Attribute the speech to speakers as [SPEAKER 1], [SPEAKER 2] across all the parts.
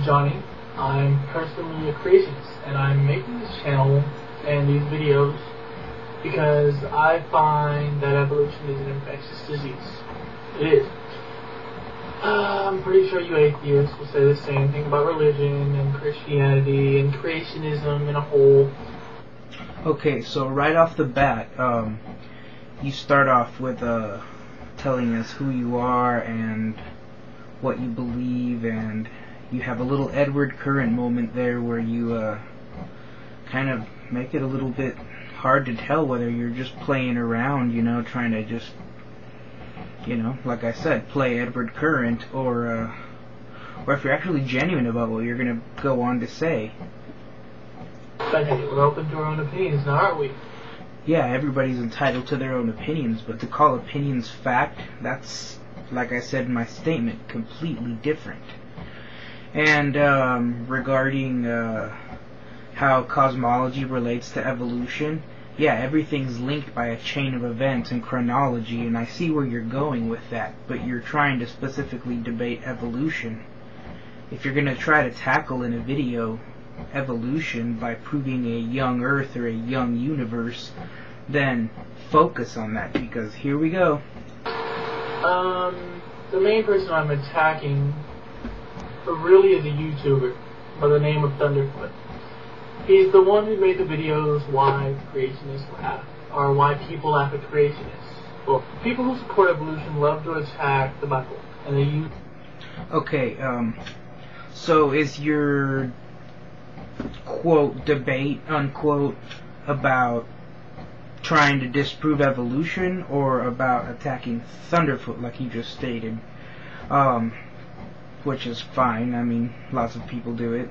[SPEAKER 1] Johnny. I'm personally a creationist, and I'm making this channel and these videos because I find that evolution is an infectious disease. It is. I'm pretty sure you atheists will say the same thing about religion and Christianity and creationism in a whole.
[SPEAKER 2] Okay, so right off the bat, you start off with telling us who you are and what you believe, and you have a little Edward Current moment there where you kind of make it a little bit hard to tell whether you're just playing around, trying to just, like I said, play Edward Current, or if you're actually genuine about what you're going to go on to say.
[SPEAKER 1] But hey, we're open to our own opinions now, aren't we?
[SPEAKER 2] Yeah, everybody's entitled to their own opinions, but to call opinions fact, that's, like I said in my statement, completely different. And regarding how cosmology relates to evolution, yeah, everything's linked by a chain of events and chronology, and I see where you're going with that, but you're trying to specifically debate evolution. If you're going to try to tackle in a video evolution by proving a young Earth or a young universe, then focus on that, because here we go.
[SPEAKER 1] The main person I'm attacking really is a YouTuber by the name of Thunderfoot. He's the one who made the videos why creationists laugh, or why people laugh at creationists. Well, people who support evolution love to attack the Bible, and they use...
[SPEAKER 2] Okay, so is your quote debate unquote about trying to disprove evolution, or about attacking Thunderfoot like you just stated? Which is fine. I mean, lots of people do it.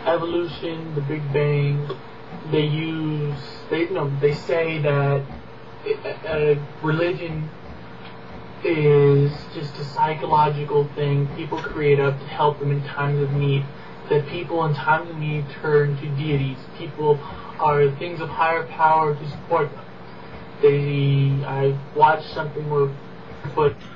[SPEAKER 1] Evolution, the Big Bang. They say that religion is just a psychological thing people create up to help them in times of need. That people in times of need turn to deities. People are things of higher power to support them. I watched something where...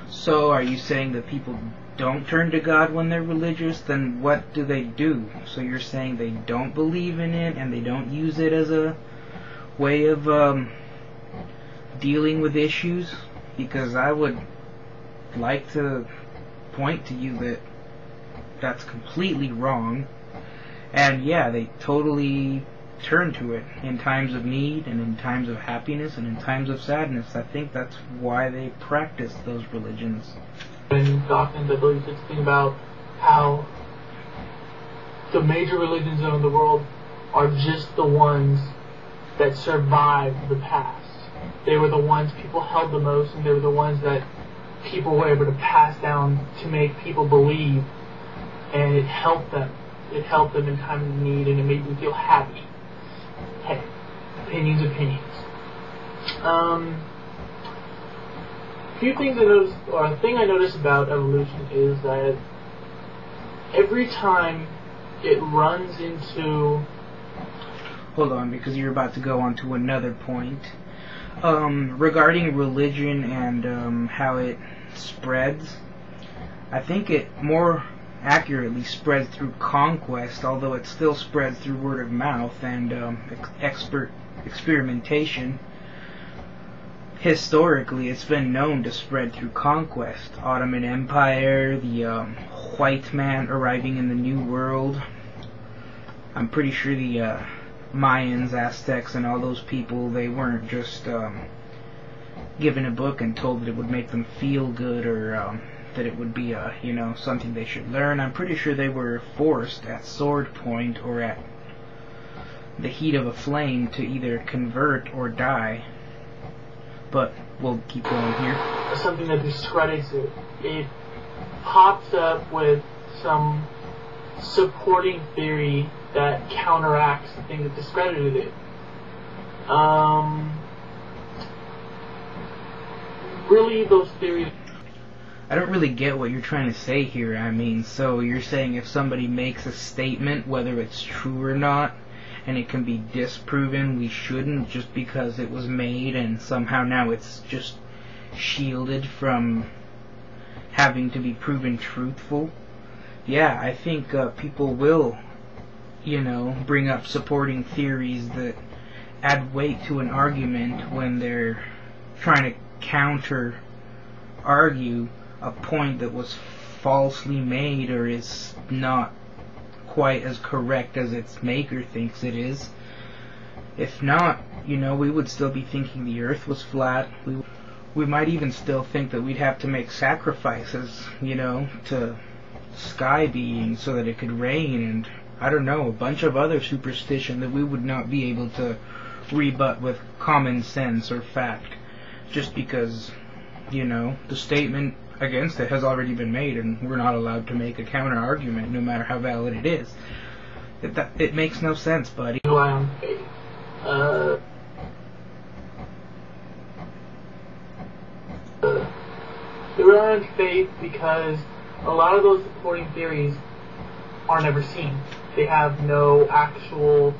[SPEAKER 2] So are you saying that people don't turn to God when they're religious? Then what do they do? So you're saying they don't believe in it and they don't use it as a way of dealing with issues? Because I would like to point to you that that's completely wrong, and yeah, they totally turn to it in times of need and in times of happiness and in times of sadness. I think that's why they practice those religions.
[SPEAKER 1] And Dawkins, I believe, it's thing about how the major religions in the world are just the ones that survived the past. They were the ones people held the most, and they were the ones that people were able to pass down to make people believe, and it helped them. It helped them in times of need, and it made them feel happy. Hey, opinions. Few things I noticed, or a thing I noticed about evolution is that every time it runs into...
[SPEAKER 2] Hold on, because you're about to go on to another point. Regarding religion and how it spreads, I think it more accurately spreads through conquest, although it still spreads through word of mouth and experimentation. Historically, it's been known to spread through conquest. Ottoman Empire, the white man arriving in the New World. I'm pretty sure the Mayans, Aztecs, and all those people, they weren't just given a book and told that it would make them feel good, or that it would be something they should learn. I'm pretty sure they were forced at sword point or at the heat of a flame to either convert or die. But we'll keep going here.
[SPEAKER 1] Something that discredits it. It pops up with some supporting theory that counteracts the thing that discredited it. Really, those theories...
[SPEAKER 2] I don't really get what you're trying to say here. I mean, so you're saying if somebody makes a statement, whether it's true or not, and it can be disproven, we shouldn't, just because it was made and somehow now it's just shielded from having to be proven truthful, yeah, I think people will, bring up supporting theories that add weight to an argument when they're trying to counter-argue a point that was falsely made or is not quite as correct as its maker thinks it is. If not, we would still be thinking the earth was flat. We might even still think that we'd have to make sacrifices, to sky beings so that it could rain, and I don't know, a bunch of other superstition that we would not be able to rebut with common sense or fact, just because, the statement against it has already been made and we're not allowed to make a counter argument no matter how valid it is. It makes no sense, buddy.
[SPEAKER 1] Rely on faith. They rely on faith because a lot of those supporting theories are never seen. They have no actual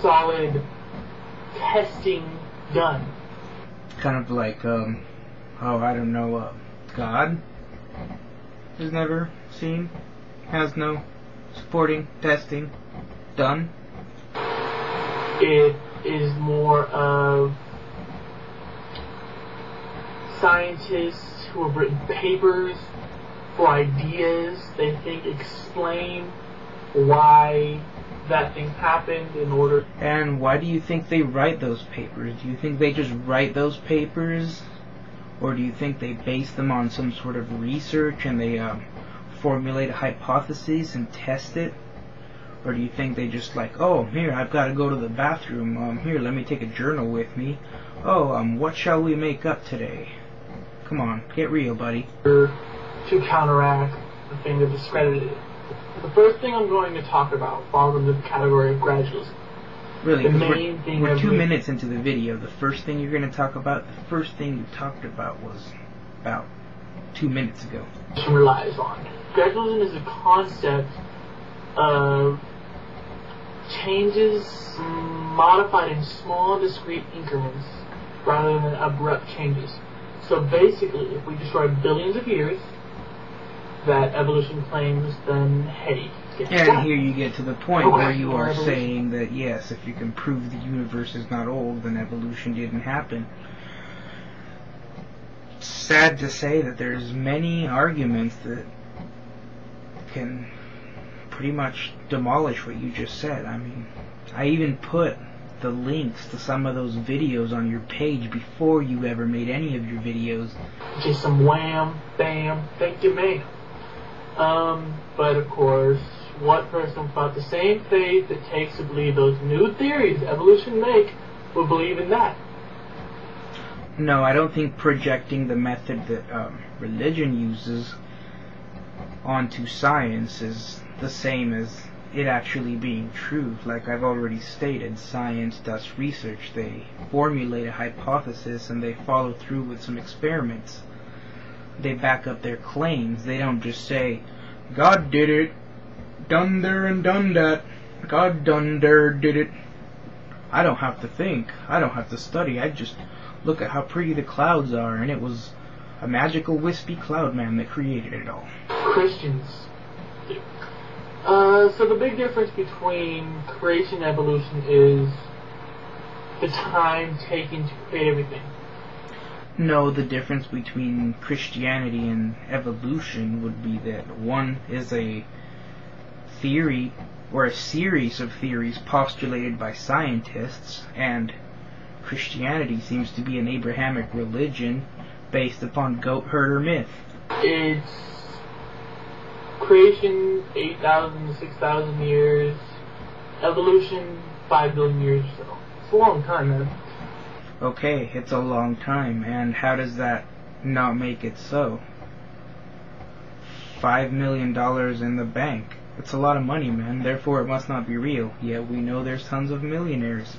[SPEAKER 1] solid testing done.
[SPEAKER 2] Kind of like, God is never seen, has no supporting testing done.
[SPEAKER 1] It is more of scientists who have written papers for ideas they think explain why that thing happened in order.
[SPEAKER 2] And why do you think they write those papers? Do you think they just write those papers? Or do you think they base them on some sort of research and they formulate a hypothesis and test it? Or do you think they just here, I've got to go to the bathroom. Here, let me take a journal with me. What shall we make up today? Come on, get real, buddy.
[SPEAKER 1] To counteract the thing that discredited it. The first thing I'm going to talk about falls into the category of gradualism.
[SPEAKER 2] Really, we're 2 minutes into the video. The first thing you're going to talk about, the first thing you talked about was about 2 minutes ago.
[SPEAKER 1] Relies on. Gradualism is a concept of changes modified in small, discrete increments rather than abrupt changes. So basically, if we destroy billions of years, that evolution claims, then hey,
[SPEAKER 2] and here you get to the point where you are saying that yes, if you can prove the universe is not old, then evolution didn't happen. It's sad to say that there's many arguments that can pretty much demolish what you just said. I mean, I even put the links to some of those videos on your page before you ever made any of your videos.
[SPEAKER 1] Just some wham, bam, thank you, ma'am. But of course, what person without the same faith it takes to believe those new theories evolution make will believe in that?
[SPEAKER 2] No, I don't think projecting the method that religion uses onto science is the same as it actually being true. Like I've already stated, science does research. They formulate a hypothesis and they follow through with some experiments. They back up their claims. They don't just say, God did it, done there and done that, God done there did it. I don't have to think, I don't have to study, I just look at how pretty the clouds are, and it was a magical wispy cloud man that created it all.
[SPEAKER 1] Christians do. So the big difference between creation and evolution is the time taken to create everything.
[SPEAKER 2] No, the difference between Christianity and evolution would be that one is a theory or a series of theories postulated by scientists, and Christianity seems to be an Abrahamic religion based upon goat herder myth.
[SPEAKER 1] It's creation 8,000 to 6,000 years, evolution 5 billion years or so. It's a long time, man.
[SPEAKER 2] Okay, it's a long time, and how does that not make it so? $5 million in the bank. It's a lot of money, man, therefore it must not be real. Yet we know there's tons of millionaires.